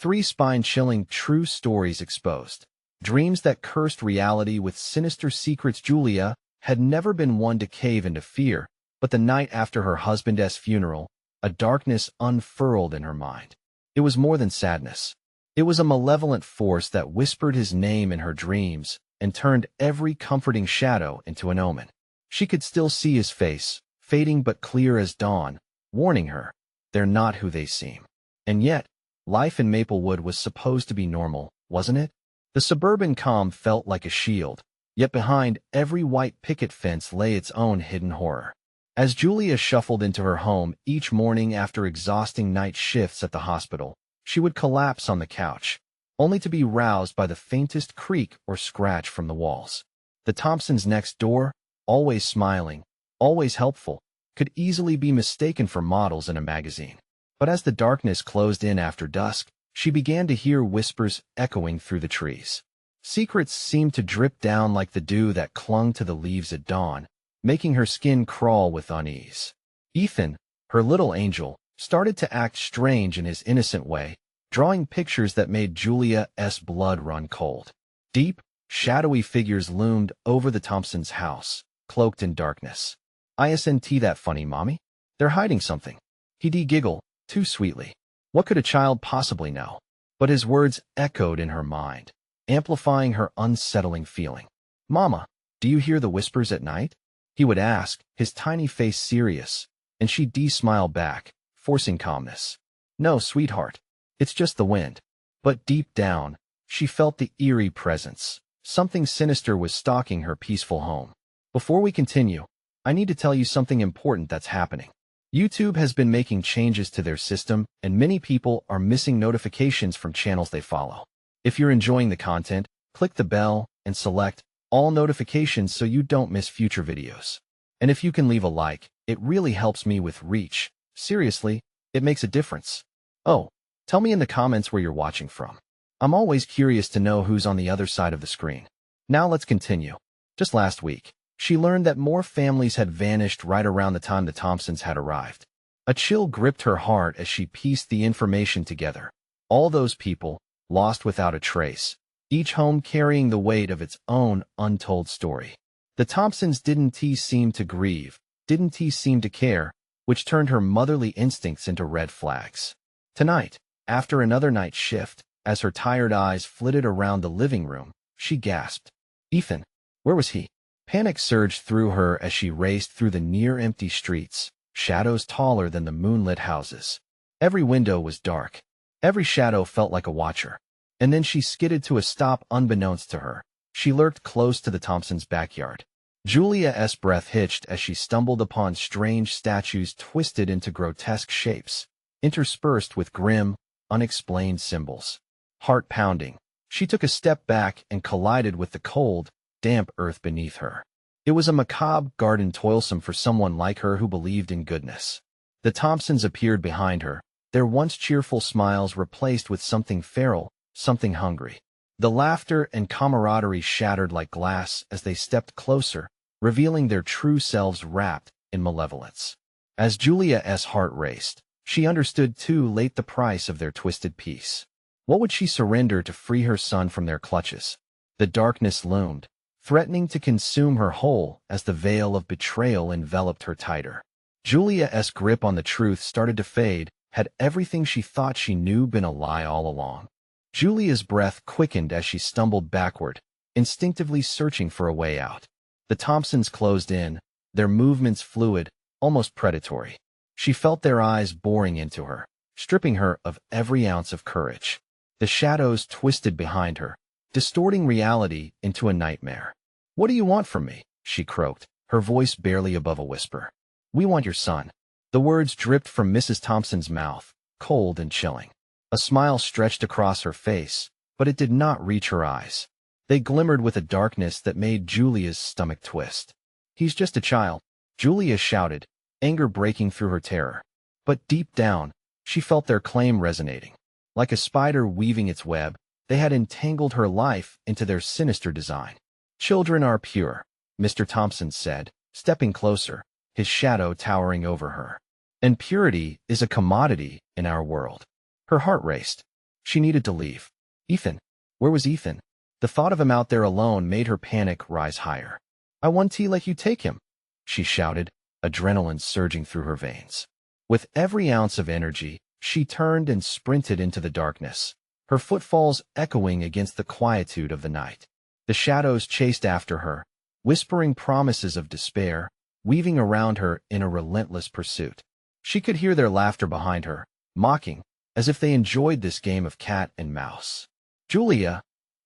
Three spine-chilling true stories exposed. Dreams that cursed reality with sinister secrets. Julia had never been one to cave into fear, but the night after her husband's funeral, a darkness unfurled in her mind. It was more than sadness. It was a malevolent force that whispered his name in her dreams and turned every comforting shadow into an omen. She could still see his face, fading but clear as dawn, warning her, they're not who they seem. And yet, life in Maplewood was supposed to be normal, wasn't it? The suburban calm felt like a shield, yet behind every white picket fence lay its own hidden horror. As Julia shuffled into her home each morning after exhausting night shifts at the hospital, she would collapse on the couch, only to be roused by the faintest creak or scratch from the walls. The Thompsons next door, always smiling, always helpful, could easily be mistaken for models in a magazine. But as the darkness closed in after dusk, she began to hear whispers echoing through the trees. Secrets seemed to drip down like the dew that clung to the leaves at dawn, making her skin crawl with unease. Ethan, her little angel, started to act strange in his innocent way, drawing pictures that made Julia's blood run cold. Deep, shadowy figures loomed over the Thompsons' house, cloaked in darkness. "Isn't that funny, Mommy? They're hiding something." He'd giggle, too sweetly. What could a child possibly know? But his words echoed in her mind, amplifying her unsettling feeling. "Mama, do you hear the whispers at night?" He would ask, his tiny face serious, and she'd smile back, forcing calmness. "No, sweetheart. It's just the wind." But deep down, she felt the eerie presence. Something sinister was stalking her peaceful home. Before we continue, I need to tell you something important that's happening. YouTube has been making changes to their system, and many people are missing notifications from channels they follow. If you're enjoying the content, click the bell and select all notifications so you don't miss future videos. And if you can leave a like, it really helps me with reach. Seriously, it makes a difference. Oh, tell me in the comments where you're watching from. I'm always curious to know who's on the other side of the screen. Now let's continue. Just last week, she learned that more families had vanished right around the time the Thompsons had arrived. A chill gripped her heart as she pieced the information together. All those people, lost without a trace, each home carrying the weight of its own untold story. The Thompsons didn't seem to grieve, didn't seem to care, which turned her motherly instincts into red flags. Tonight, after another night shift, as her tired eyes flitted around the living room, she gasped. Ethan, where was he? Panic surged through her as she raced through the near-empty streets, shadows taller than the moonlit houses. Every window was dark. Every shadow felt like a watcher. And then she skidded to a stop unbeknownst to her. She lurked close to the Thompsons' backyard. Julia's breath hitched as she stumbled upon strange statues twisted into grotesque shapes, interspersed with grim, unexplained symbols. Heart pounding, she took a step back and collided with the cold, damp earth beneath her. It was a macabre garden toilsome for someone like her who believed in goodness. The Thompsons appeared behind her, their once cheerful smiles replaced with something feral, something hungry. The laughter and camaraderie shattered like glass as they stepped closer, revealing their true selves wrapped in malevolence. As Julia's heart raced, she understood too late the price of their twisted peace. What would she surrender to free her son from their clutches? The darkness loomed, threatening to consume her whole as the veil of betrayal enveloped her tighter. Julia's grip on the truth started to fade. Had everything she thought she knew been a lie all along? Julia's breath quickened as she stumbled backward, instinctively searching for a way out. The Thompsons closed in, their movements fluid, almost predatory. She felt their eyes boring into her, stripping her of every ounce of courage. The shadows twisted behind her, distorting reality into a nightmare. "What do you want from me?" she croaked, her voice barely above a whisper. "We want your son." The words dripped from Mrs. Thompson's mouth, cold and chilling. A smile stretched across her face, but it did not reach her eyes. They glimmered with a darkness that made Julia's stomach twist. "He's just a child," Julia shouted, anger breaking through her terror. But deep down, she felt their claim resonating. Like a spider weaving its web, they had entangled her life into their sinister design. "Children are pure," Mr. Thompson said, stepping closer, his shadow towering over her. "And purity is a commodity in our world." Her heart raced. She needed to leave. Ethan. Where was Ethan? The thought of him out there alone made her panic rise higher. I want to let you take him, she shouted, adrenaline surging through her veins. With every ounce of energy, she turned and sprinted into the darkness, her footfalls echoing against the quietude of the night. The shadows chased after her, whispering promises of despair, weaving around her in a relentless pursuit. She could hear their laughter behind her, mocking, as if they enjoyed this game of cat and mouse. Julia!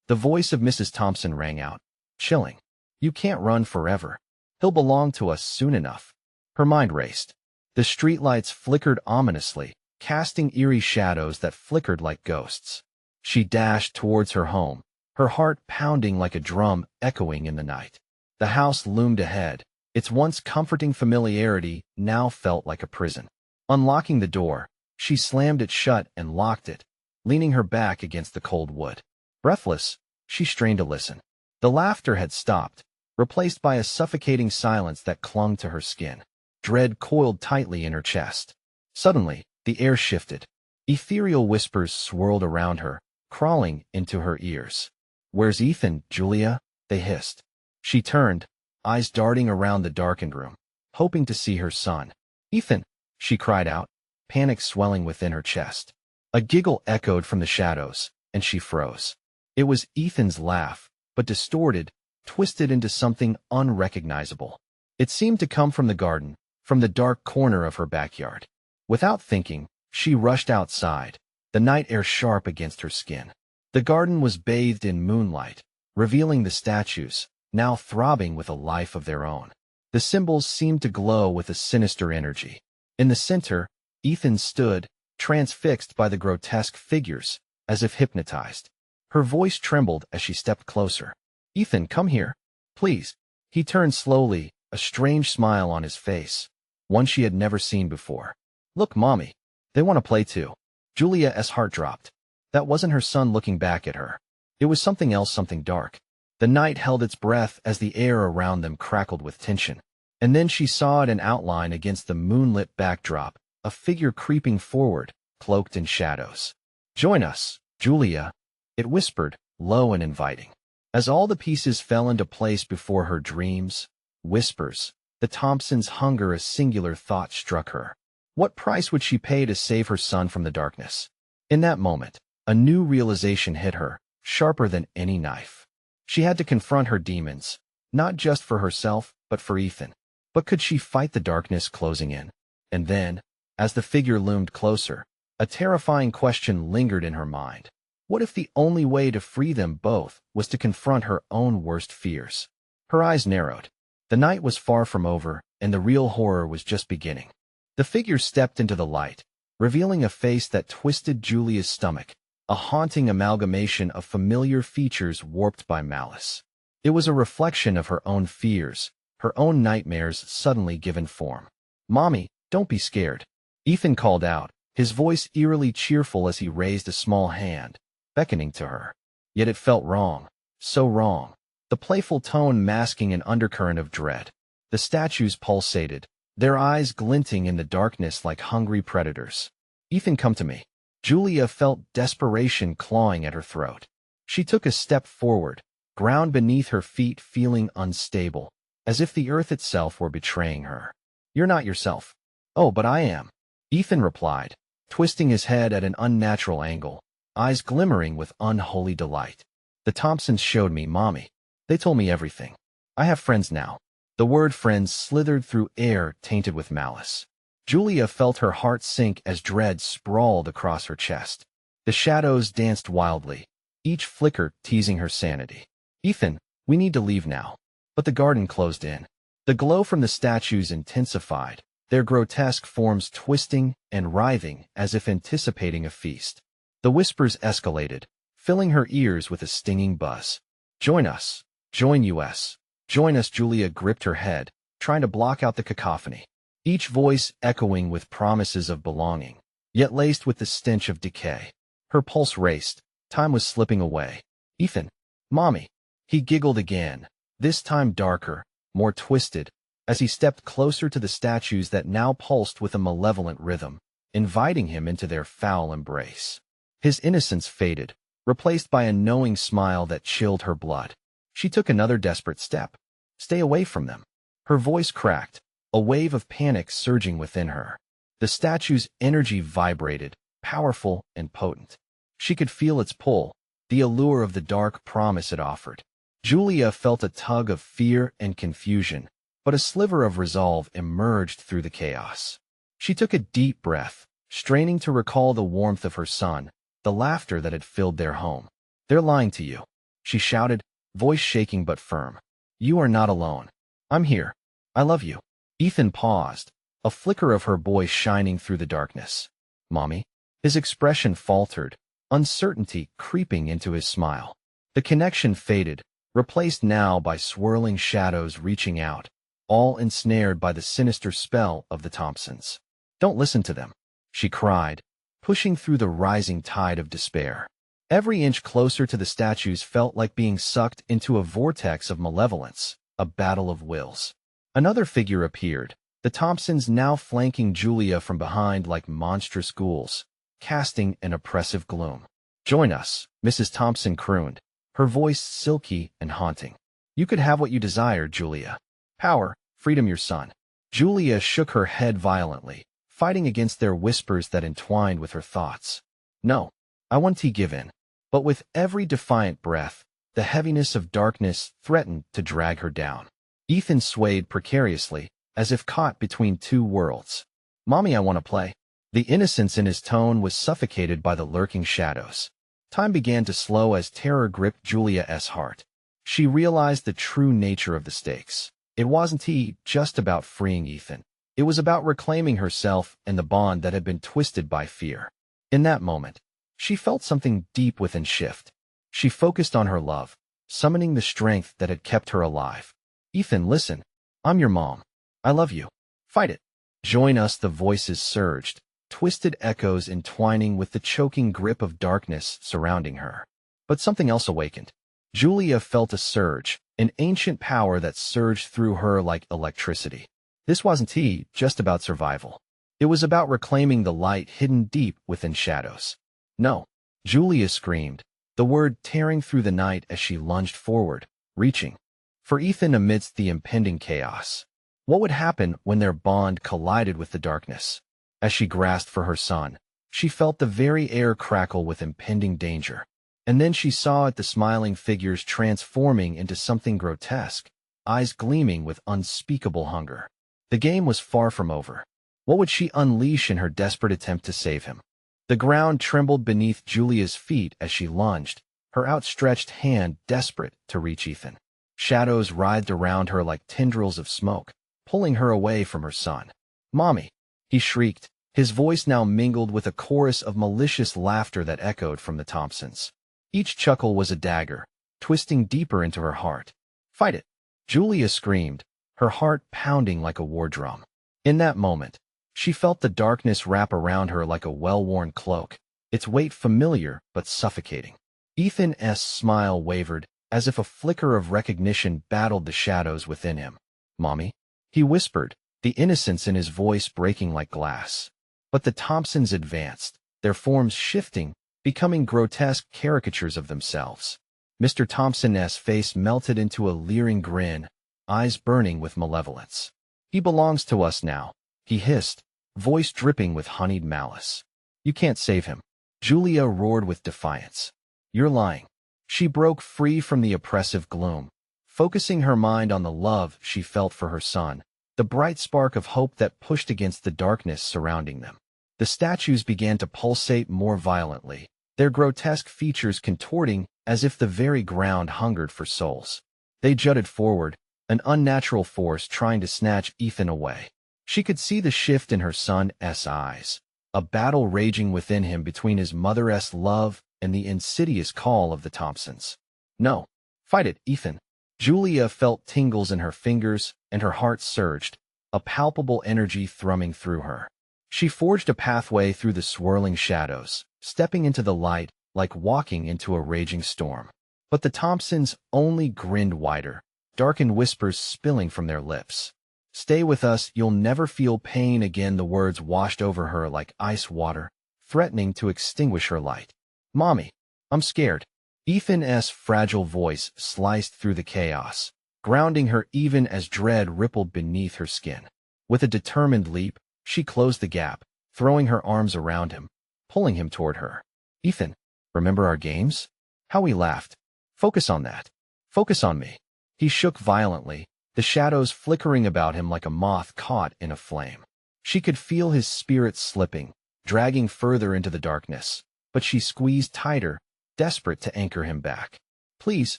The voice of Mrs. Thompson rang out, chilling. You can't run forever. He'll belong to us soon enough. Her mind raced. The streetlights flickered ominously, casting eerie shadows that flickered like ghosts. She dashed towards her home, her heart pounding like a drum echoing in the night. The house loomed ahead. Its once comforting familiarity now felt like a prison. Unlocking the door, she slammed it shut and locked it, leaning her back against the cold wood. Breathless, she strained to listen. The laughter had stopped, replaced by a suffocating silence that clung to her skin. Dread coiled tightly in her chest. Suddenly, the air shifted. Ethereal whispers swirled around her, crawling into her ears. Where's Ethan, Julia? They hissed. She turned, eyes darting around the darkened room, hoping to see her son. Ethan, she cried out, panic swelling within her chest. A giggle echoed from the shadows, and she froze. It was Ethan's laugh, but distorted, twisted into something unrecognizable. It seemed to come from the garden, from the dark corner of her backyard. Without thinking, she rushed outside, the night air sharp against her skin. The garden was bathed in moonlight, revealing the statues, now throbbing with a life of their own. The symbols seemed to glow with a sinister energy. In the center, Ethan stood, transfixed by the grotesque figures, as if hypnotized. Her voice trembled as she stepped closer. Ethan, come here. Please. He turned slowly, a strange smile on his face, one she had never seen before. Look, Mommy. They want to play too. Julia's heart dropped. That wasn't her son looking back at her. It was something else, something dark. The night held its breath as the air around them crackled with tension. And then she saw it in outline against the moonlit backdrop, a figure creeping forward, cloaked in shadows. Join us, Julia, it whispered, low and inviting. As all the pieces fell into place before her dreams, whispers, the Thompsons' hunger a singular thought struck her. What price would she pay to save her son from the darkness? In that moment, a new realization hit her, sharper than any knife. She had to confront her demons, not just for herself, but for Ethan. But could she fight the darkness closing in? And then, as the figure loomed closer, a terrifying question lingered in her mind. What if the only way to free them both was to confront her own worst fears? Her eyes narrowed. The night was far from over, and the real horror was just beginning. The figure stepped into the light, revealing a face that twisted Julia's stomach, a haunting amalgamation of familiar features warped by malice. It was a reflection of her own fears, her own nightmares suddenly given form. Mommy, don't be scared. Ethan called out, his voice eerily cheerful as he raised a small hand, beckoning to her. Yet it felt wrong, so wrong, the playful tone masking an undercurrent of dread. The statues pulsated, their eyes glinting in the darkness like hungry predators. Ethan, come to me. Julia felt desperation clawing at her throat. She took a step forward, ground beneath her feet feeling unstable, as if the earth itself were betraying her. You're not yourself. Oh, but I am. Ethan replied, twisting his head at an unnatural angle, eyes glimmering with unholy delight. The Thompsons showed me, Mommy. They told me everything. I have friends now. The word friends slithered through air tainted with malice. Julia felt her heart sink as dread sprawled across her chest. The shadows danced wildly, each flicker teasing her sanity. Ethan, we need to leave now. But the garden closed in. The glow from the statues intensified, their grotesque forms twisting and writhing as if anticipating a feast. The whispers escalated, filling her ears with a stinging buzz. Join us. Join us. Join us. Julia gripped her head, trying to block out the cacophony, each voice echoing with promises of belonging, yet laced with the stench of decay. Her pulse raced. Time was slipping away. Ethan. Mommy. He giggled again, this time darker, more twisted, as he stepped closer to the statues that now pulsed with a malevolent rhythm, inviting him into their foul embrace. His innocence faded, replaced by a knowing smile that chilled her blood. She took another desperate step. Stay away from them. Her voice cracked, a wave of panic surging within her. The statue's energy vibrated, powerful and potent. She could feel its pull, the allure of the dark promise it offered. Julia felt a tug of fear and confusion, but a sliver of resolve emerged through the chaos. She took a deep breath, straining to recall the warmth of her son, the laughter that had filled their home. "They're lying to you," she shouted, voice shaking but firm. "You are not alone. I'm here. I love you." Ethan paused, a flicker of her voice shining through the darkness. "Mommy?" His expression faltered, uncertainty creeping into his smile. The connection faded, replaced now by swirling shadows reaching out, all ensnared by the sinister spell of the Thompsons. "Don't listen to them," she cried, pushing through the rising tide of despair. Every inch closer to the statues felt like being sucked into a vortex of malevolence, a battle of wills. Another figure appeared, the Thompsons now flanking Julia from behind like monstrous ghouls, casting an oppressive gloom. "Join us," Mrs. Thompson crooned, her voice silky and haunting. "You could have what you desire, Julia. Power, freedom, your son." Julia shook her head violently, fighting against their whispers that entwined with her thoughts. "No, I want to give in." But with every defiant breath, the heaviness of darkness threatened to drag her down. Ethan swayed precariously, as if caught between two worlds. "Mommy, I want to play." The innocence in his tone was suffocated by the lurking shadows. Time began to slow as terror gripped Julia's heart. She realized the true nature of the stakes. It wasn't just about freeing Ethan. It was about reclaiming herself and the bond that had been twisted by fear. In that moment, she felt something deep within shift. She focused on her love, summoning the strength that had kept her alive. "Ethan, listen. I'm your mom. I love you. Fight it." "Join us," the voices surged, twisted echoes entwining with the choking grip of darkness surrounding her. But something else awakened. Julia felt a surge, an ancient power that surged through her like electricity. This wasn't just about survival. It was about reclaiming the light hidden deep within shadows. "No," Julia screamed, the word tearing through the night as she lunged forward, reaching for Ethan amidst the impending chaos. What would happen when their bond collided with the darkness? As she grasped for her son, she felt the very air crackle with impending danger. And then she saw the smiling figures transforming into something grotesque, eyes gleaming with unspeakable hunger. The game was far from over. What would she unleash in her desperate attempt to save him? The ground trembled beneath Julia's feet as she lunged, her outstretched hand desperate to reach Ethan. Shadows writhed around her like tendrils of smoke, pulling her away from her son. "Mommy!" he shrieked, his voice now mingled with a chorus of malicious laughter that echoed from the Thompsons. Each chuckle was a dagger, twisting deeper into her heart. "Fight it!" Julia screamed, her heart pounding like a war drum. In that moment, she felt the darkness wrap around her like a well-worn cloak, its weight familiar but suffocating. Ethan's smile wavered, as if a flicker of recognition battled the shadows within him. "Mommy?" he whispered, the innocence in his voice breaking like glass. But the Thompsons advanced, their forms shifting, becoming grotesque caricatures of themselves. Mr. Thompson's face melted into a leering grin, eyes burning with malevolence. "He belongs to us now," he hissed, voice dripping with honeyed malice. "You can't save him." Julia roared with defiance. "You're lying." She broke free from the oppressive gloom, focusing her mind on the love she felt for her son, the bright spark of hope that pushed against the darkness surrounding them. The statues began to pulsate more violently, their grotesque features contorting as if the very ground hungered for souls. They jutted forward, an unnatural force trying to snatch Ethan away. She could see the shift in her son's eyes, a battle raging within him between his mother's love and the insidious call of the Thompsons. "No. Fight it, Ethan." Julia felt tingles in her fingers, and her heart surged, a palpable energy thrumming through her. She forged a pathway through the swirling shadows, stepping into the light like walking into a raging storm. But the Thompsons only grinned wider, darkened whispers spilling from their lips. "Stay with us, you'll never feel pain again." The words washed over her like ice water, threatening to extinguish her light. Mommy, I'm scared. Ethan's fragile voice sliced through the chaos, grounding her even as dread rippled beneath her skin. With a determined leap, she closed the gap, throwing her arms around him, pulling him toward her. Ethan, remember our games? How we laughed. Focus on that. Focus on me. He shook violently, the shadows flickering about him like a moth caught in a flame. She could feel his spirit slipping, dragging further into the darkness, but she squeezed tighter, desperate to anchor him back. Please,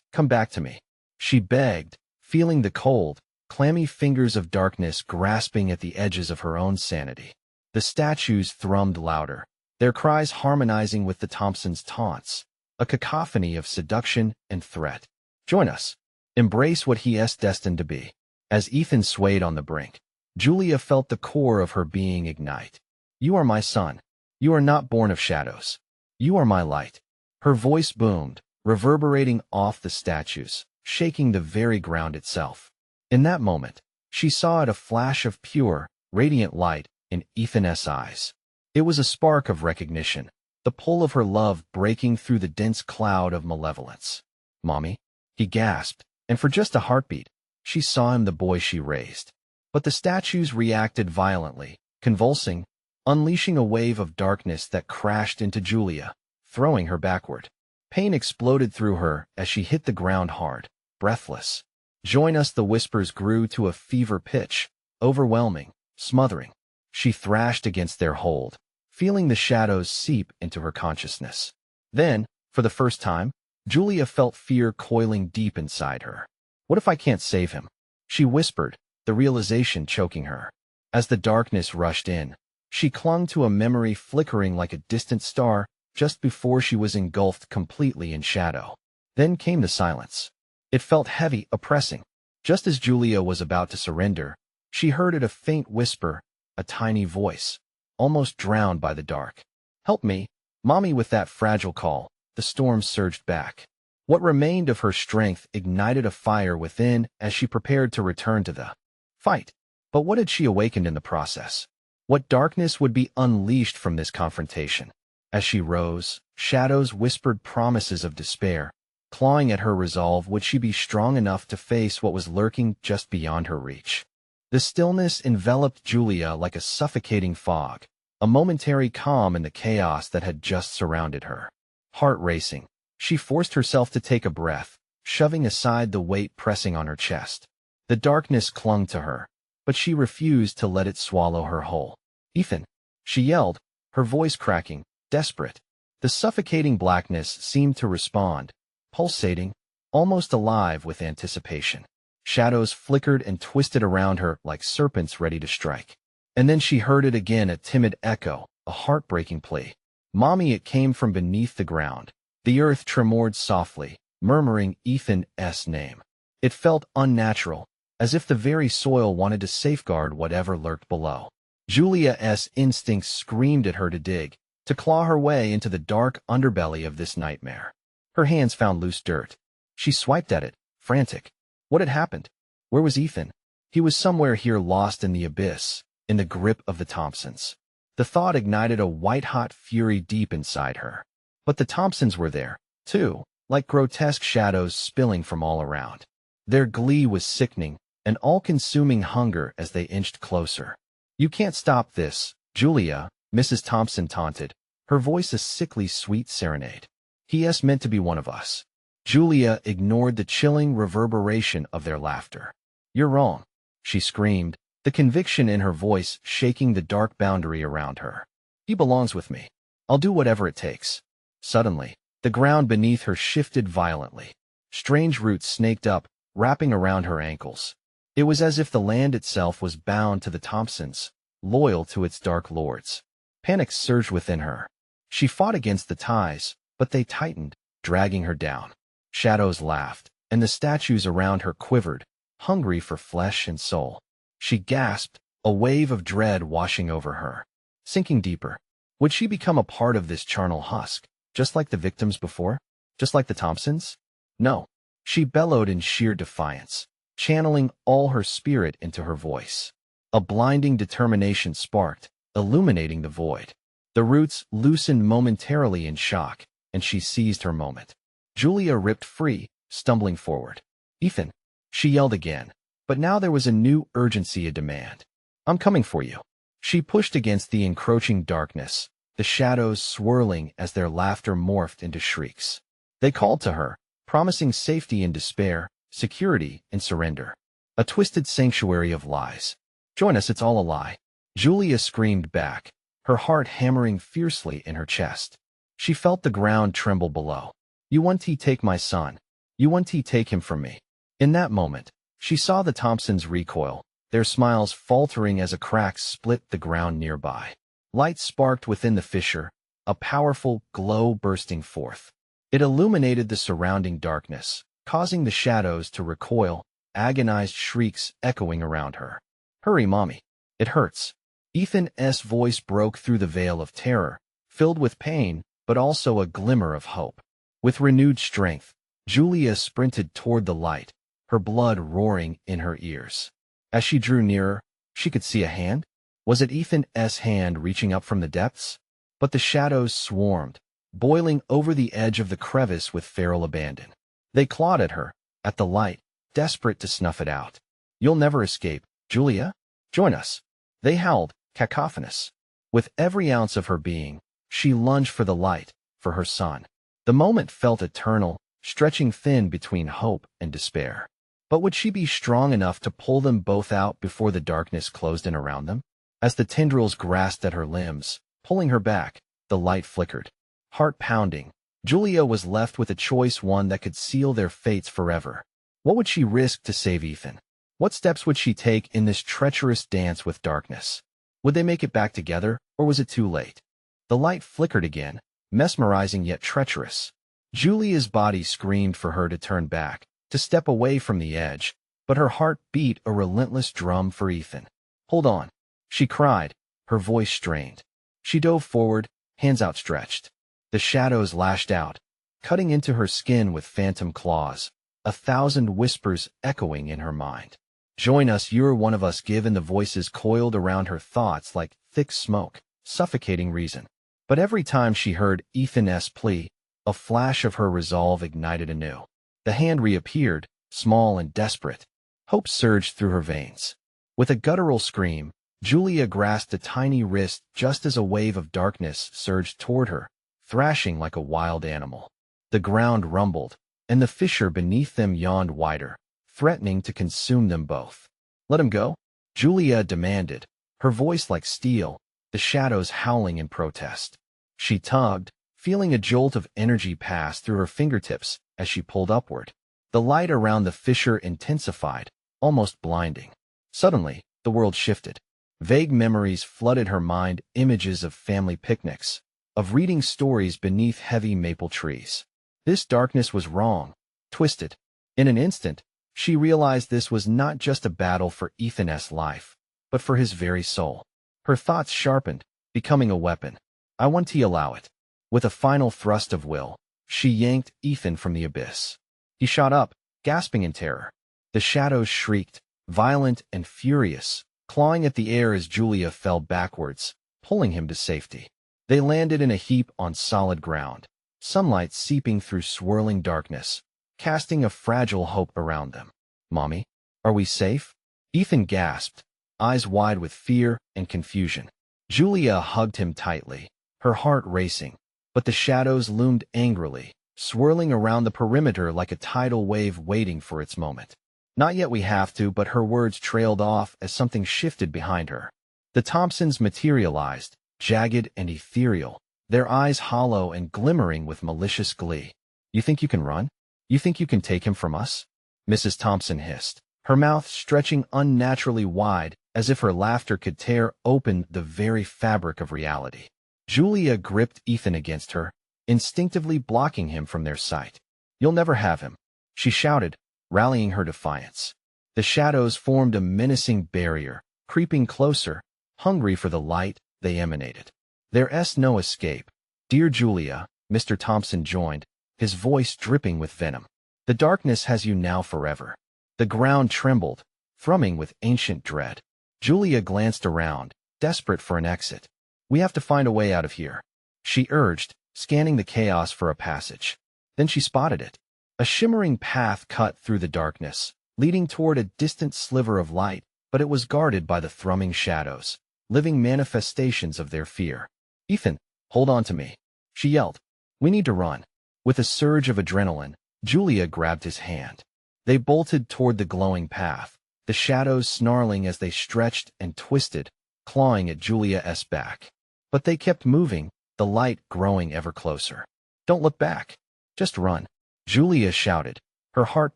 come back to me, she begged, feeling the cold, clammy fingers of darkness grasping at the edges of her own sanity. The statues thrummed louder, their cries harmonizing with the Thompsons' taunts, a cacophony of seduction and threat. Join us. Embrace what he is destined to be. As Ethan swayed on the brink, Julia felt the core of her being ignite. You are my son. You are not born of shadows. You are my light. Her voice boomed, reverberating off the statues, shaking the very ground itself. In that moment, she saw it a flash of pure, radiant light in Ethan's eyes. It was a spark of recognition, the pull of her love breaking through the dense cloud of malevolence. Mommy, he gasped, and for just a heartbeat, she saw him the boy she raised. But the statues reacted violently, convulsing, unleashing a wave of darkness that crashed into Julia, throwing her backward. Pain exploded through her as she hit the ground hard, breathless. Join us, the whispers grew to a fever pitch, overwhelming, smothering. She thrashed against their hold, feeling the shadows seep into her consciousness. Then, for the first time, Julia felt fear coiling deep inside her. What if I can't save him? She whispered, the realization choking her. As the darkness rushed in, she clung to a memory flickering like a distant star just before she was engulfed completely in shadow. Then came the silence. It felt heavy, oppressing. Just as Julia was about to surrender, she heard it, a faint whisper, a tiny voice, almost drowned by the dark. Help me, Mommy. With that fragile call, the storm surged back. What remained of her strength ignited a fire within as she prepared to return to the fight. But what had she awakened in the process? What darkness would be unleashed from this confrontation? As she rose, shadows whispered promises of despair, clawing at her resolve. Would she be strong enough to face what was lurking just beyond her reach? The stillness enveloped Julia like a suffocating fog, a momentary calm in the chaos that had just surrounded her. Heart racing, she forced herself to take a breath, shoving aside the weight pressing on her chest. The darkness clung to her, but she refused to let it swallow her whole. Ethan, she yelled, her voice cracking, desperate. The suffocating blackness seemed to respond, pulsating, almost alive with anticipation. Shadows flickered and twisted around her like serpents ready to strike. And then she heard it again, a timid echo, a heartbreaking plea. Mommy. It came from beneath the ground. The earth tremored softly, murmuring Ethan's name. It felt unnatural, as if the very soil wanted to safeguard whatever lurked below. Julia's instincts screamed at her to dig, to claw her way into the dark underbelly of this nightmare. Her hands found loose dirt. She swiped at it, frantic. What had happened? Where was Ethan? He was somewhere here, lost in the abyss, in the grip of the Thompsons. The thought ignited a white-hot fury deep inside her. But the Thompsons were there, too, like grotesque shadows spilling from all around. Their glee was sickening, an all-consuming hunger as they inched closer. You can't stop this, Julia, Mrs. Thompson taunted, her voice a sickly sweet serenade. He's meant to be one of us. Julia ignored the chilling reverberation of their laughter. You're wrong, she screamed, the conviction in her voice shaking the dark boundary around her. He belongs with me. I'll do whatever it takes. Suddenly, the ground beneath her shifted violently. Strange roots snaked up, wrapping around her ankles. It was as if the land itself was bound to the Thompsons, loyal to its dark lords. Panic surged within her. She fought against the ties, but they tightened, dragging her down. Shadows laughed, and the statues around her quivered, hungry for flesh and soul. She gasped, a wave of dread washing over her. Sinking deeper. Would she become a part of this charnel husk, just like the victims before? Just like the Thompsons? No. She bellowed in sheer defiance, channeling all her spirit into her voice. A blinding determination sparked, illuminating the void. The roots loosened momentarily in shock, and she seized her moment. Julia ripped free, stumbling forward. "Ethan," she yelled again, but now there was a new urgency, a demand. "I'm coming for you." She pushed against the encroaching darkness, the shadows swirling as their laughter morphed into shrieks. They called to her, promising safety in despair, security in surrender. A twisted sanctuary of lies. "Join us, it's all a lie," Julia screamed back, her heart hammering fiercely in her chest. She felt the ground tremble below. "You want to take my son. You want to take him from me." In that moment, she saw the Thompsons recoil, their smiles faltering as a crack split the ground nearby. Light sparked within the fissure, a powerful glow bursting forth. It illuminated the surrounding darkness, causing the shadows to recoil, agonized shrieks echoing around her. "Hurry, Mommy. It hurts." Ethan's voice broke through the veil of terror, filled with pain, but also a glimmer of hope. With renewed strength, Julia sprinted toward the light, her blood roaring in her ears. As she drew nearer, she could see a hand. Was it Ethan's hand reaching up from the depths? But the shadows swarmed, boiling over the edge of the crevice with feral abandon. They clawed at her, at the light, desperate to snuff it out. "You'll never escape, Julia. Join us." They howled, cacophonous. With every ounce of her being, she lunged for the light, for her son. The moment felt eternal, stretching thin between hope and despair. But would she be strong enough to pull them both out before the darkness closed in around them? As the tendrils grasped at her limbs, pulling her back, the light flickered. Heart pounding, Julia was left with a choice, one that could seal their fates forever. What would she risk to save Ethan? What steps would she take in this treacherous dance with darkness? Would they make it back together, or was it too late? The light flickered again, mesmerizing yet treacherous. Julia's body screamed for her to turn back, to step away from the edge, but her heart beat a relentless drum for Ethan. "Hold on," she cried, her voice strained. She dove forward, hands outstretched. The shadows lashed out, cutting into her skin with phantom claws, 1,000 whispers echoing in her mind. "Join us, you're one of us," given the voices coiled around her thoughts like thick smoke, suffocating reason. But every time she heard Ethan's plea, a flash of her resolve ignited anew. The hand reappeared, small and desperate. Hope surged through her veins. With a guttural scream, Julia grasped a tiny wrist just as a wave of darkness surged toward her, thrashing like a wild animal. The ground rumbled, and the fissure beneath them yawned wider, threatening to consume them both. "Let him go," Julia demanded, her voice like steel, the shadows howling in protest. She tugged, feeling a jolt of energy pass through her fingertips as she pulled upward. The light around the fissure intensified, almost blinding. Suddenly, the world shifted. Vague memories flooded her mind, images of family picnics, of reading stories beneath heavy maple trees. This darkness was wrong, twisted. In an instant, she realized this was not just a battle for Ethan's life, but for his very soul. Her thoughts sharpened, becoming a weapon. "I want to allow it." With a final thrust of will, she yanked Ethan from the abyss. He shot up, gasping in terror. The shadows shrieked, violent and furious, clawing at the air as Julia fell backwards, pulling him to safety. They landed in a heap on solid ground, sunlight seeping through swirling darkness, casting a fragile hope around them. "Mommy, are we safe?" Ethan gasped, eyes wide with fear and confusion. Julia hugged him tightly, her heart racing, but the shadows loomed angrily, swirling around the perimeter like a tidal wave waiting for its moment. "Not yet, we have to," but her words trailed off as something shifted behind her. The Thompsons materialized, jagged and ethereal, their eyes hollow and glimmering with malicious glee. "You think you can run? You think you can take him from us?" Mrs. Thompson hissed, her mouth stretching unnaturally wide as if her laughter could tear open the very fabric of reality. Julia gripped Ethan against her, instinctively blocking him from their sight. "You'll never have him," she shouted, rallying her defiance. The shadows formed a menacing barrier, creeping closer, hungry for the light they emanated. "There's no escape. Dear Julia," Mr. Thompson joined, his voice dripping with venom. "The darkness has you now forever." The ground trembled, thrumming with ancient dread. Julia glanced around, desperate for an exit. "We have to find a way out of here," she urged, scanning the chaos for a passage. Then she spotted it. A shimmering path cut through the darkness, leading toward a distant sliver of light, but it was guarded by the thrumming shadows, living manifestations of their fear. "Ethan, hold on to me," she yelled. "We need to run." With a surge of adrenaline, Julia grabbed his hand. They bolted toward the glowing path, the shadows snarling as they stretched and twisted, clawing at Julia's back. But they kept moving, the light growing ever closer. "Don't look back. Just run," Julia shouted, her heart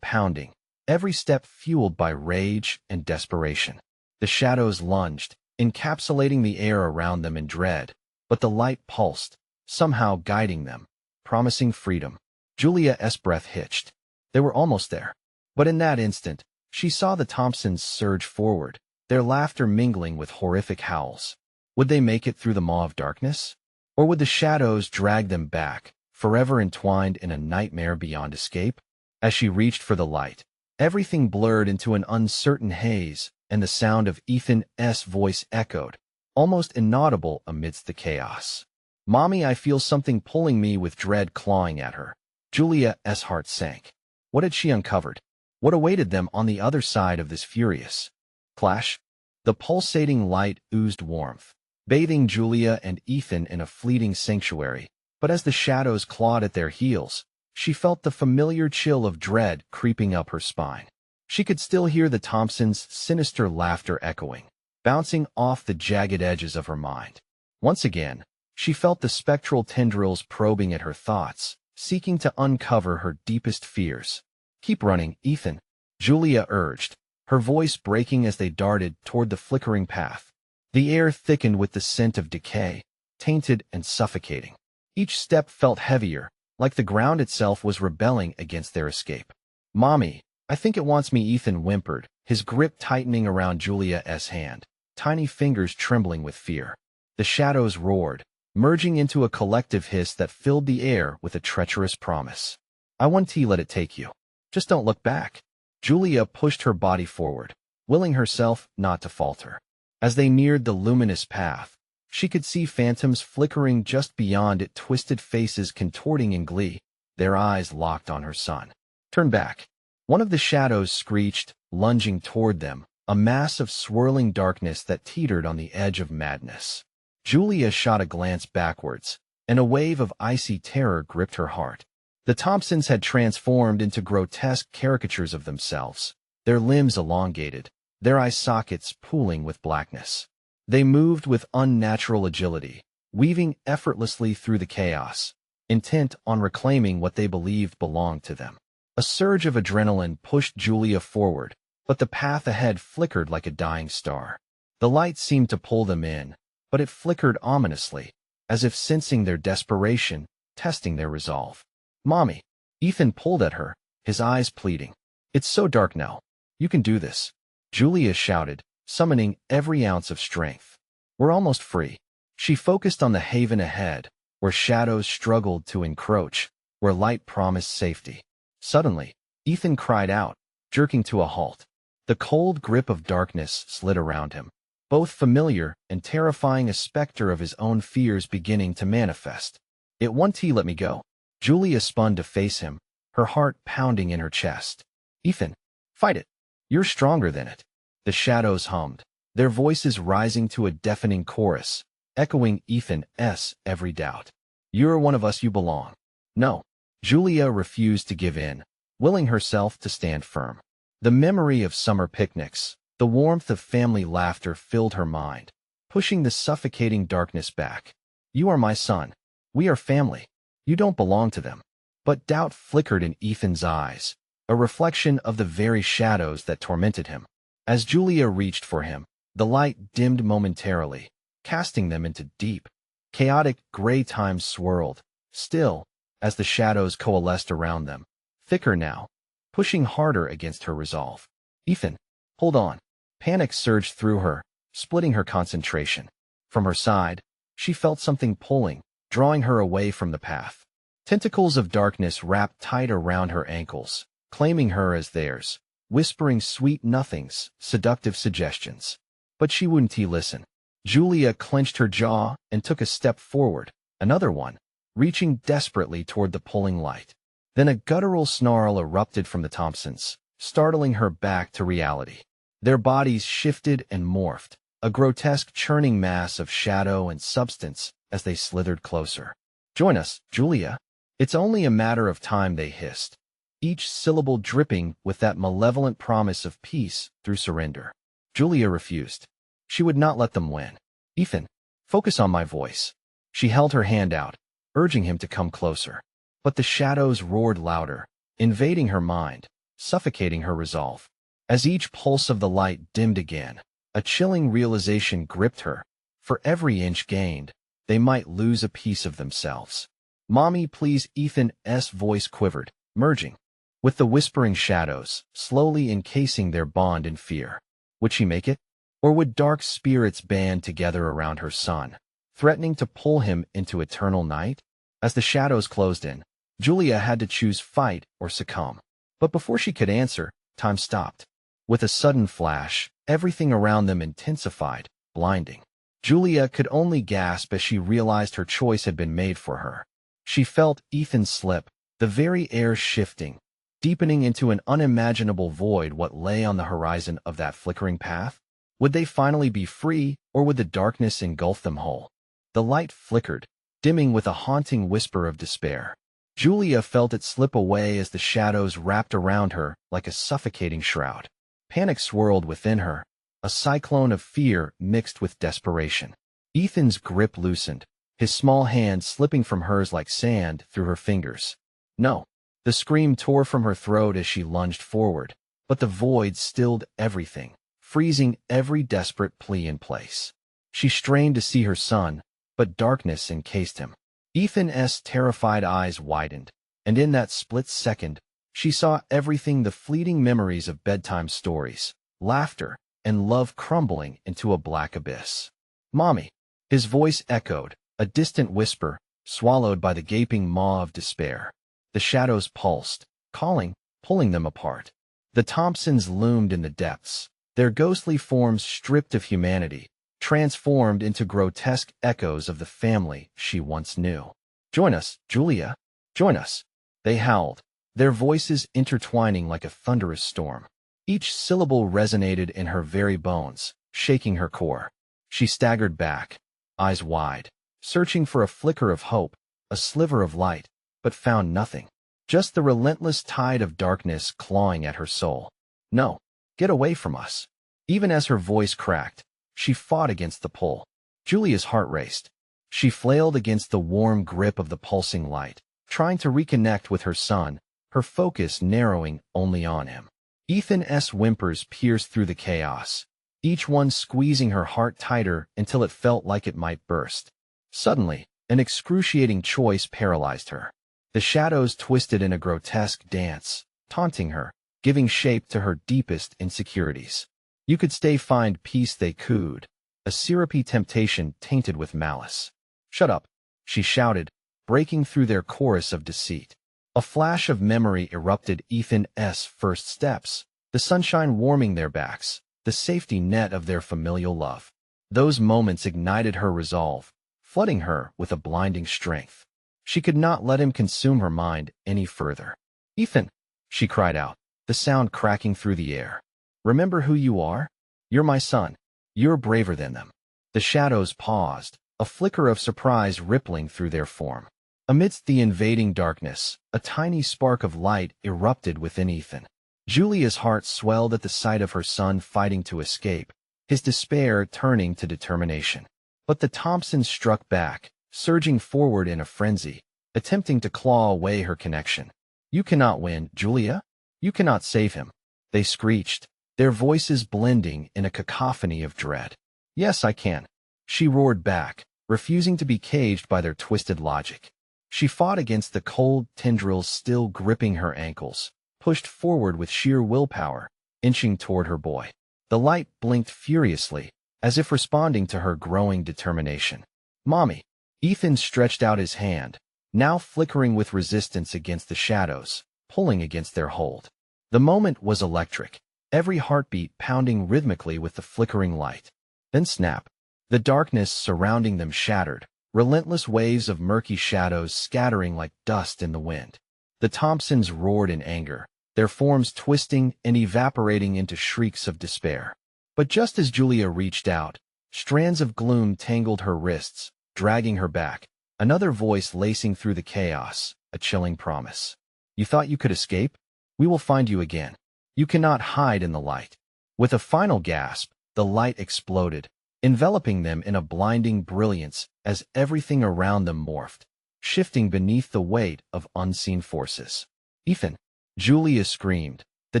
pounding, every step fueled by rage and desperation. The shadows lunged, encapsulating the air around them in dread, but the light pulsed, somehow guiding them, promising freedom. Julia's breath hitched. They were almost there. But in that instant, she saw the Thompsons surge forward, their laughter mingling with horrific howls. Would they make it through the maw of darkness? Or would the shadows drag them back, forever entwined in a nightmare beyond escape? As she reached for the light, everything blurred into an uncertain haze, and the sound of Ethan's voice echoed, almost inaudible amidst the chaos. "Mommy, I feel something pulling me," with dread clawing at her. Julia's heart sank. What had she uncovered? What awaited them on the other side of this furious clash? The pulsating light oozed warmth, bathing Julia and Ethan in a fleeting sanctuary, but as the shadows clawed at their heels, she felt the familiar chill of dread creeping up her spine. She could still hear the Thompsons' sinister laughter echoing, bouncing off the jagged edges of her mind. Once again, she felt the spectral tendrils probing at her thoughts, seeking to uncover her deepest fears. "Keep running, Ethan," Julia urged, her voice breaking as they darted toward the flickering path. The air thickened with the scent of decay, tainted and suffocating. Each step felt heavier, like the ground itself was rebelling against their escape. "Mommy, I think it wants me," Ethan whimpered, his grip tightening around Julia's hand, tiny fingers trembling with fear. The shadows roared, merging into a collective hiss that filled the air with a treacherous promise. "I won't let it take you. Just don't look back." Julia pushed her body forward, willing herself not to falter. As they neared the luminous path, she could see phantoms flickering just beyond it, twisted faces contorting in glee, their eyes locked on her son. "Turn back." One of the shadows screeched, lunging toward them, a mass of swirling darkness that teetered on the edge of madness. Julia shot a glance backwards, and a wave of icy terror gripped her heart. The Thompsons had transformed into grotesque caricatures of themselves, their limbs elongated, their eye sockets pooling with blackness. They moved with unnatural agility, weaving effortlessly through the chaos, intent on reclaiming what they believed belonged to them. A surge of adrenaline pushed Julia forward, but the path ahead flickered like a dying star. The light seemed to pull them in, but it flickered ominously, as if sensing their desperation, testing their resolve. "Mommy," Ethan pulled at her, his eyes pleading. "It's so dark now. You can do this," Julia shouted, summoning every ounce of strength. "We're almost free." She focused on the haven ahead, where shadows struggled to encroach, where light promised safety. Suddenly, Ethan cried out, jerking to a halt. The cold grip of darkness slid around him, both familiar and terrifying, a specter of his own fears beginning to manifest. "It won't let me go." Julia spun to face him, her heart pounding in her chest. "Ethan, fight it. You're stronger than it." The shadows hummed, their voices rising to a deafening chorus, echoing Ethan's every doubt. "You're one of us, you belong." No, Julia refused to give in, willing herself to stand firm. The memory of summer picnics, the warmth of family laughter filled her mind, pushing the suffocating darkness back. "You are my son. We are family. You don't belong to them." But doubt flickered in Ethan's eyes, a reflection of the very shadows that tormented him. As Julia reached for him, the light dimmed momentarily, casting them into deep, chaotic gray. Time swirled, still, as the shadows coalesced around them, thicker now, pushing harder against her resolve. "Ethan, hold on." Panic surged through her, splitting her concentration. From her side, she felt something pulling, drawing her away from the path. Tentacles of darkness wrapped tight around her ankles, claiming her as theirs, whispering sweet nothings, seductive suggestions. But she wouldn't listen. Julia clenched her jaw and took a step forward, another one, reaching desperately toward the pulling light. Then a guttural snarl erupted from the Thompsons, startling her back to reality. Their bodies shifted and morphed, a grotesque churning mass of shadow and substance as they slithered closer. "Join us, Julia. It's only a matter of time," they hissed, each syllable dripping with that malevolent promise of peace through surrender. Julia refused. She would not let them win. "Ethan, focus on my voice." She held her hand out, urging him to come closer. But the shadows roared louder, invading her mind, suffocating her resolve. As each pulse of the light dimmed again, a chilling realization gripped her. For every inch gained, they might lose a piece of themselves. "Mommy, please," Ethan's voice quivered, merging with the whispering shadows, slowly encasing their bond in fear. Would she make it? Or would dark spirits band together around her son, threatening to pull him into eternal night? As the shadows closed in, Julia had to choose fight or succumb. But before she could answer, time stopped. With a sudden flash, everything around them intensified, blinding. Julia could only gasp as she realized her choice had been made for her. She felt Ethan slip, the very air shifting, deepening into an unimaginable void. What lay on the horizon of that flickering path? Would they finally be free, or would the darkness engulf them whole? The light flickered, dimming with a haunting whisper of despair. Julia felt it slip away as the shadows wrapped around her like a suffocating shroud. Panic swirled within her, a cyclone of fear mixed with desperation. Ethan's grip loosened, his small hand slipping from hers like sand through her fingers. "No." The scream tore from her throat as she lunged forward, but the void stilled everything, freezing every desperate plea in place. She strained to see her son, but darkness encased him. Ethan's terrified eyes widened, and in that split second, she saw everything: the fleeting memories of bedtime stories, laughter, and love crumbling into a black abyss. "Mommy!" His voice echoed, a distant whisper, swallowed by the gaping maw of despair. The shadows pulsed, calling, pulling them apart. The Thompsons loomed in the depths, their ghostly forms stripped of humanity, transformed into grotesque echoes of the family she once knew. "Join us, Julia. Join us," they howled, their voices intertwining like a thunderous storm. Each syllable resonated in her very bones, shaking her core. She staggered back, eyes wide, searching for a flicker of hope, a sliver of light, but found nothing. Just the relentless tide of darkness clawing at her soul. "No, get away from us." Even as her voice cracked, she fought against the pull. Julia's heart raced. She flailed against the warm grip of the pulsing light, trying to reconnect with her son, her focus narrowing only on him. Ethan's whimpers pierced through the chaos, each one squeezing her heart tighter until it felt like it might burst. Suddenly, an excruciating choice paralyzed her. The shadows twisted in a grotesque dance, taunting her, giving shape to her deepest insecurities. "You could stay, find peace," they cooed, a syrupy temptation tainted with malice. "Shut up," she shouted, breaking through their chorus of deceit. A flash of memory erupted: Ethan's first steps, the sunshine warming their backs, the safety net of their familial love. Those moments ignited her resolve, flooding her with a blinding strength. She could not let him consume her mind any further. "Ethan!" she cried out, the sound cracking through the air. "Remember who you are? You're my son. You're braver than them." The shadows paused, a flicker of surprise rippling through their form. Amidst the invading darkness, a tiny spark of light erupted within Ethan. Julia's heart swelled at the sight of her son fighting to escape, his despair turning to determination. But the Thompsons struck back, surging forward in a frenzy, attempting to claw away her connection. "You cannot win, Julia. You cannot save him," they screeched, their voices blending in a cacophony of dread. "Yes, I can," she roared back, refusing to be caged by their twisted logic. She fought against the cold tendrils still gripping her ankles, pushed forward with sheer willpower, inching toward her boy. The light blinked furiously, as if responding to her growing determination. "Mommy!" Ethan stretched out his hand, now flickering with resistance against the shadows, pulling against their hold. The moment was electric, every heartbeat pounding rhythmically with the flickering light. Then snap! The darkness surrounding them shattered, relentless waves of murky shadows scattering like dust in the wind. The Thompsons roared in anger, their forms twisting and evaporating into shrieks of despair. But just as Julia reached out, strands of gloom tangled her wrists, dragging her back, another voice lacing through the chaos, a chilling promise. You thought you could escape? We will find you again. You cannot hide in the light. With a final gasp, the light exploded, enveloping them in a blinding brilliance as everything around them morphed, shifting beneath the weight of unseen forces. Ethan, Julia screamed, the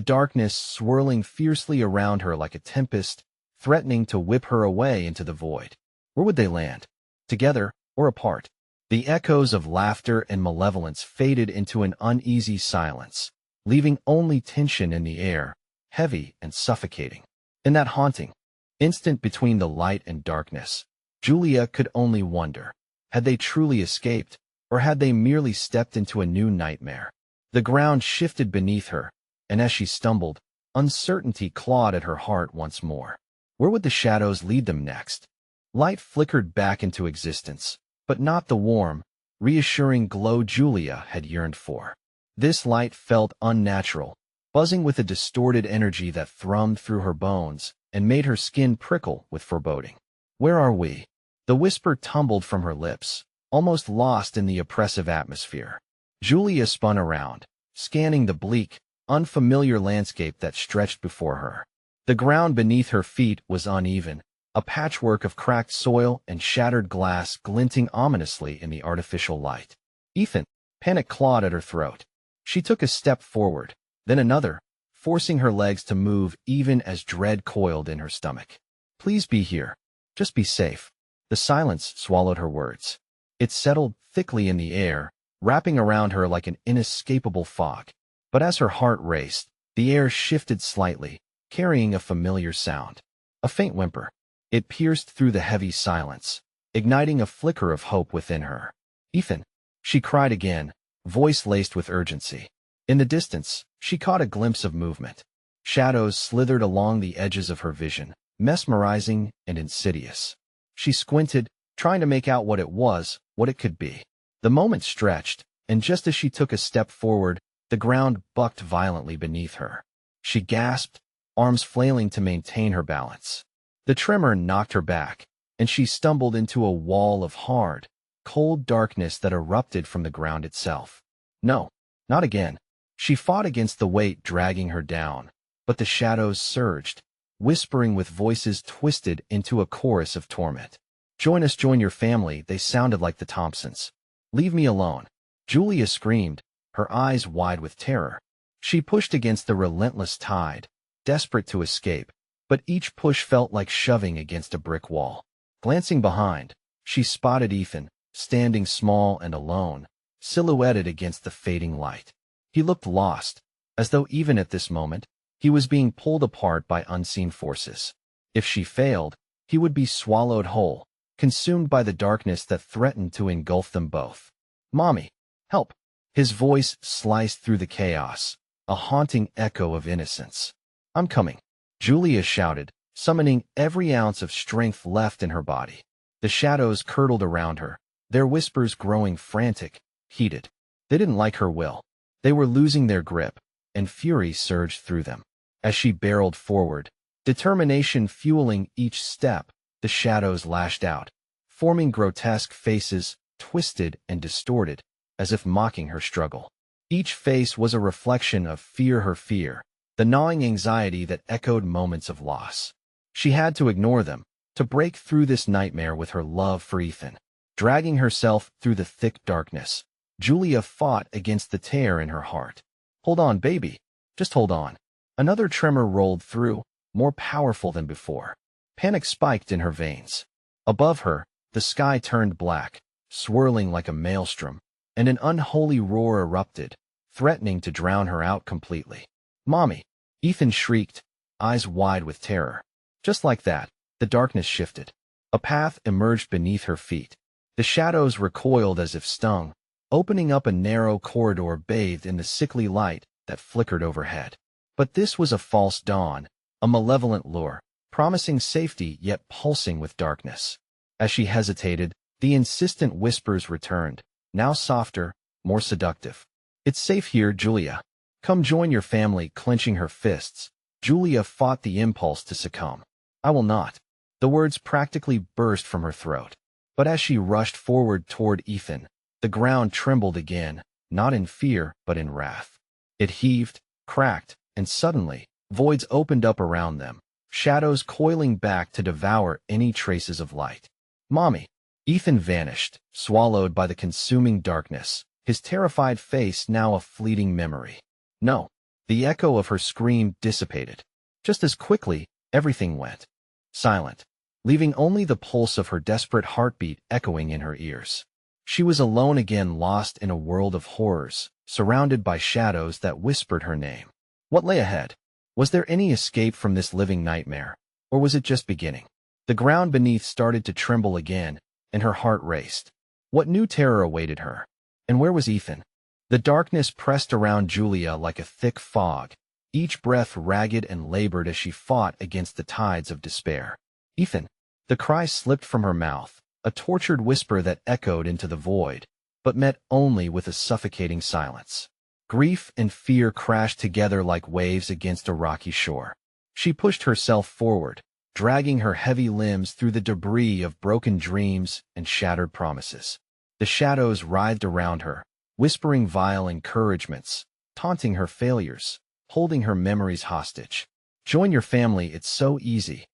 darkness swirling fiercely around her like a tempest, threatening to whip her away into the void. Where would they land? Together or apart? The echoes of laughter and malevolence faded into an uneasy silence, leaving only tension in the air, heavy and suffocating. In that haunting instant between the light and darkness, Julia could only wonder, had they truly escaped, or had they merely stepped into a new nightmare? The ground shifted beneath her, and as she stumbled, uncertainty clawed at her heart once more. Where would the shadows lead them next? Light flickered back into existence, but not the warm, reassuring glow Julia had yearned for. This light felt unnatural, buzzing with a distorted energy that thrummed through her bones and made her skin prickle with foreboding. Where are we? The whisper tumbled from her lips, almost lost in the oppressive atmosphere. Julia spun around, scanning the bleak, unfamiliar landscape that stretched before her. The ground beneath her feet was uneven, a patchwork of cracked soil and shattered glass glinting ominously in the artificial light. Ethan, panic clawed at her throat. She took a step forward, then another, forcing her legs to move even as dread coiled in her stomach. Please be here. Just be safe. The silence swallowed her words. It settled thickly in the air, wrapping around her like an inescapable fog. But as her heart raced, the air shifted slightly, carrying a familiar sound. A faint whimper. It pierced through the heavy silence, igniting a flicker of hope within her. Ethan, she cried again, voice laced with urgency. In the distance, she caught a glimpse of movement. Shadows slithered along the edges of her vision, mesmerizing and insidious. She squinted, trying to make out what it was, what it could be. The moment stretched, and just as she took a step forward, the ground bucked violently beneath her. She gasped, arms flailing to maintain her balance. The tremor knocked her back, and she stumbled into a wall of hard, cold darkness that erupted from the ground itself. No, not again. She fought against the weight dragging her down, but the shadows surged, whispering with voices twisted into a chorus of torment. Join us, join your family, they sounded like the Thompsons. Leave me alone. Julia screamed, her eyes wide with terror. She pushed against the relentless tide, desperate to escape, but each push felt like shoving against a brick wall. Glancing behind, she spotted Ethan, standing small and alone, silhouetted against the fading light. He looked lost, as though even at this moment, he was being pulled apart by unseen forces. If she failed, he would be swallowed whole, consumed by the darkness that threatened to engulf them both. Mommy, help! His voice sliced through the chaos, a haunting echo of innocence. I'm coming, Julia shouted, summoning every ounce of strength left in her body. The shadows curdled around her, their whispers growing frantic, heated. They didn't like her will. They were losing their grip, and fury surged through them. As she barreled forward, determination fueling each step, the shadows lashed out, forming grotesque faces, twisted and distorted, as if mocking her struggle. Each face was a reflection of her fear, the gnawing anxiety that echoed moments of loss. She had to ignore them, to break through this nightmare with her love for Ethan. Dragging herself through the thick darkness, Julia fought against the tear in her heart. Hold on, baby. Just hold on. Another tremor rolled through, more powerful than before. Panic spiked in her veins. Above her, the sky turned black, swirling like a maelstrom, and an unholy roar erupted, threatening to drown her out completely. Mommy! Ethan shrieked, eyes wide with terror. Just like that, the darkness shifted. A path emerged beneath her feet. The shadows recoiled as if stung, opening up a narrow corridor bathed in the sickly light that flickered overhead. But this was a false dawn, a malevolent lure, promising safety yet pulsing with darkness. As she hesitated, The insistent whispers returned, now softer, more seductive. "It's safe here, Julia. Come join your family," clenching her fists. Julia fought the impulse to succumb. "I will not." The words practically burst from her throat. But as she rushed forward toward Ethan, the ground trembled again, not in fear, but in wrath. It heaved, cracked, and suddenly, voids opened up around them, shadows coiling back to devour any traces of light. "Mommy!" Ethan vanished, swallowed by the consuming darkness, his terrified face now a fleeting memory. No. The echo of her scream dissipated. Just as quickly, everything went silent, leaving only the pulse of her desperate heartbeat echoing in her ears. She was alone again, lost in a world of horrors, surrounded by shadows that whispered her name. What lay ahead? Was there any escape from this living nightmare, or was it just beginning? The ground beneath started to tremble again, and her heart raced. What new terror awaited her? And where was Ethan? The darkness pressed around Julia like a thick fog, each breath ragged and labored as she fought against the tides of despair. "Ethan!" The cry slipped from her mouth, a tortured whisper that echoed into the void, but met only with a suffocating silence. Grief and fear crashed together like waves against a rocky shore. She pushed herself forward, dragging her heavy limbs through the debris of broken dreams and shattered promises. The shadows writhed around her, whispering vile encouragements, taunting her failures, holding her memories hostage. "Join your family, it's so easy,"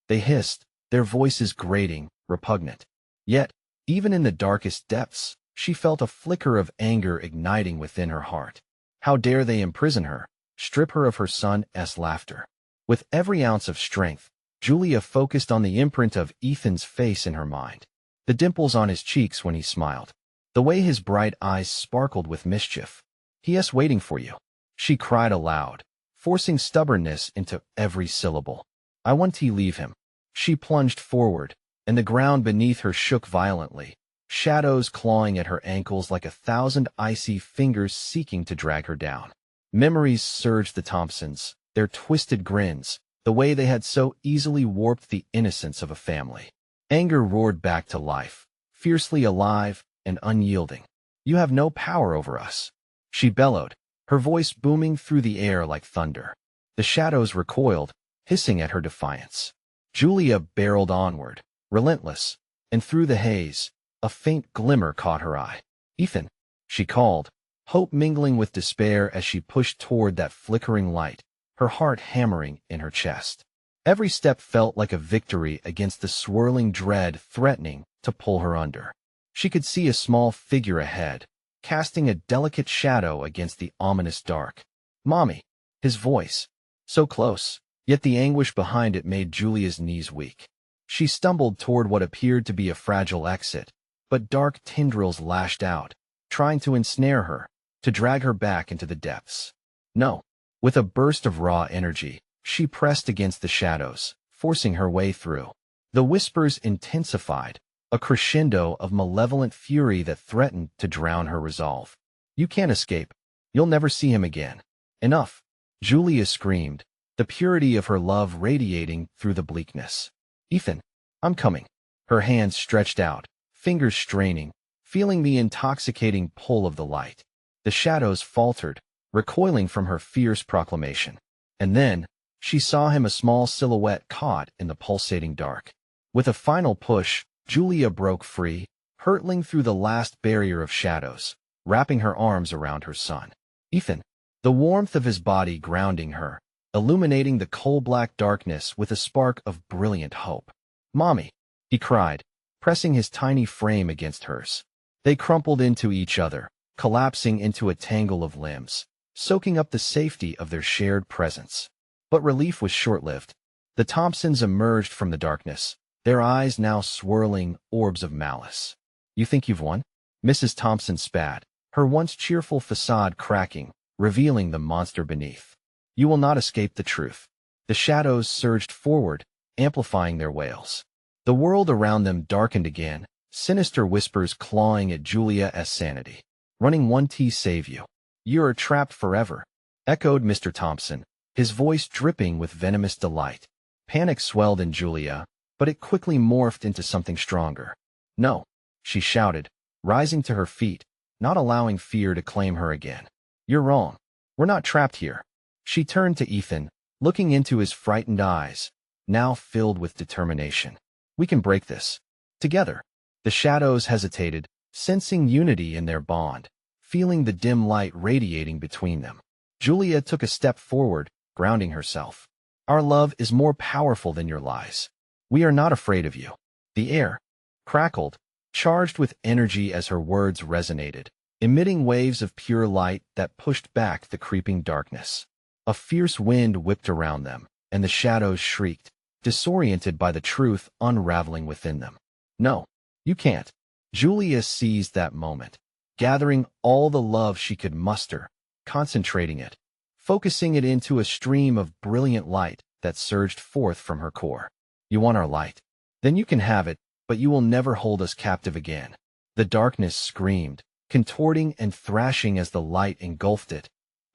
they hissed, their voices grating, repugnant. Yet, even in the darkest depths, she felt a flicker of anger igniting within her heart. How dare they imprison her, strip her of her son's laughter? With every ounce of strength, Julia focused on the imprint of Ethan's face in her mind, the dimples on his cheeks when he smiled, the way his bright eyes sparkled with mischief. "He is waiting for you," she cried aloud, forcing stubbornness into every syllable. "I want to leave him." She plunged forward, and the ground beneath her shook violently, shadows clawing at her ankles like 1,000 icy fingers seeking to drag her down. Memories surged: the Thompsons, their twisted grins, the way they had so easily warped the innocence of a family. Anger roared back to life, fiercely alive and unyielding. "You have no power over us," she bellowed, her voice booming through the air like thunder. The shadows recoiled, hissing at her defiance. Julia barreled onward, relentless, and through the haze, a faint glimmer caught her eye. "Ethan," she called, hope mingling with despair as she pushed toward that flickering light, her heart hammering in her chest. Every step felt like a victory against the swirling dread threatening to pull her under. She could see a small figure ahead, casting a delicate shadow against the ominous dark. "Mommy!" His voice, so close, yet the anguish behind it made Julia's knees weak. She stumbled toward what appeared to be a fragile exit, but dark tendrils lashed out, trying to ensnare her, to drag her back into the depths. "No." With a burst of raw energy, she pressed against the shadows, forcing her way through. The whispers intensified, a crescendo of malevolent fury that threatened to drown her resolve. "You can't escape. You'll never see him again." "Enough!" Julia screamed, the purity of her love radiating through the bleakness. "Ethan, I'm coming." Her hands stretched out, fingers straining, feeling the intoxicating pull of the light. The shadows faltered, recoiling from her fierce proclamation. And then, she saw him, a small silhouette caught in the pulsating dark. With a final push, Julia broke free, hurtling through the last barrier of shadows, wrapping her arms around her son. "Ethan," the warmth of his body grounding her, illuminating the coal-black darkness with a spark of brilliant hope. "Mommy," he cried, pressing his tiny frame against hers. They crumpled into each other, collapsing into a tangle of limbs, soaking up the safety of their shared presence. But relief was short-lived. The Thompsons emerged from the darkness, their eyes now swirling orbs of malice. "You think you've won?" Mrs. Thompson spat, her once cheerful façade cracking, revealing the monster beneath. "You will not escape the truth." The shadows surged forward, amplifying their wails. The world around them darkened again, sinister whispers clawing at Julia's sanity. "Running one T save you. You're trapped forever," echoed Mr. Thompson, his voice dripping with venomous delight. Panic swelled in Julia, but it quickly morphed into something stronger. "No." she shouted, rising to her feet, not allowing fear to claim her again. You're wrong. We're not trapped here. She turned to Ethan, looking into his frightened eyes, now filled with determination. We can break this. Together. The shadows hesitated, sensing unity in their bond, feeling the dim light radiating between them. Julia took a step forward, grounding herself. Our love is more powerful than your lies. We are not afraid of you. The air crackled, charged with energy as her words resonated, emitting waves of pure light that pushed back the creeping darkness. A fierce wind whipped around them, and the shadows shrieked, disoriented by the truth unraveling within them. No, you can't. Julia seized that moment, gathering all the love she could muster, concentrating it, focusing it into a stream of brilliant light that surged forth from her core. You want our light? Then you can have it, but you will never hold us captive again. The darkness screamed, contorting and thrashing as the light engulfed it,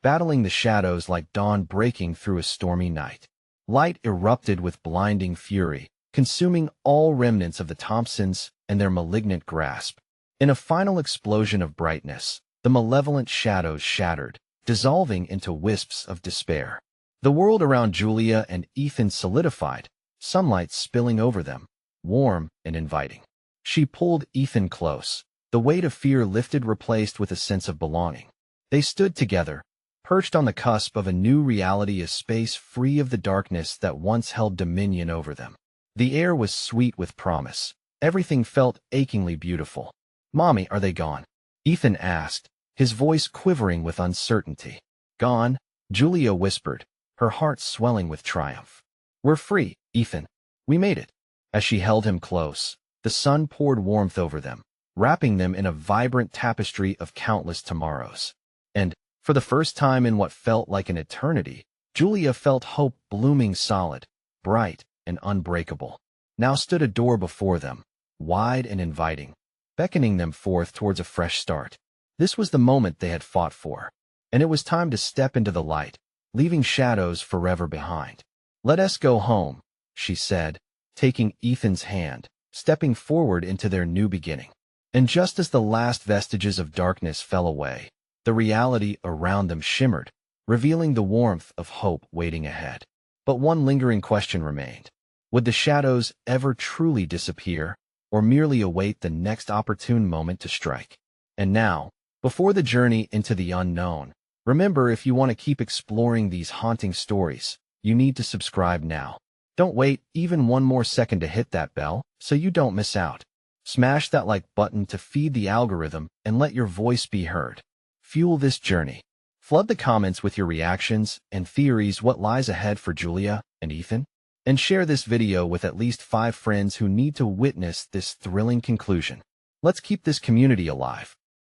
battling the shadows like dawn breaking through a stormy night. Light erupted with blinding fury, consuming all remnants of the Thompsons and their malignant grasp. In a final explosion of brightness, the malevolent shadows shattered, dissolving into wisps of despair. The world around Julia and Ethan solidified, sunlight spilling over them, warm and inviting. She pulled Ethan close, the weight of fear lifted, replaced with a sense of belonging. They stood together, perched on the cusp of a new reality, a space free of the darkness that once held dominion over them. The air was sweet with promise. Everything felt achingly beautiful. Mommy, are they gone? Ethan asked, his voice quivering with uncertainty. Gone, Julia whispered, her heart swelling with triumph. We're free, Ethan. We made it. As she held him close, the sun poured warmth over them, wrapping them in a vibrant tapestry of countless tomorrows. And, for the first time in what felt like an eternity, Julia felt hope blooming solid, bright, and unbreakable. Now stood a door before them, wide and inviting, beckoning them forth towards a fresh start. This was the moment they had fought for, and it was time to step into the light, leaving shadows forever behind. Let us go home, she said, taking Ethan's hand, stepping forward into their new beginning. And just as the last vestiges of darkness fell away, the reality around them shimmered, revealing the warmth of hope waiting ahead. But one lingering question remained. Would the shadows ever truly disappear, or merely await the next opportune moment to strike? And now, before the journey into the unknown, remember, if you want to keep exploring these haunting stories, you need to subscribe now. Don't wait even one more second to hit that bell so you don't miss out. Smash that like button to feed the algorithm and let your voice be heard. Fuel this journey. Flood the comments with your reactions and theories, what lies ahead for Julia and Ethan. And share this video with at least 5 friends who need to witness this thrilling conclusion. Let's keep this community alive.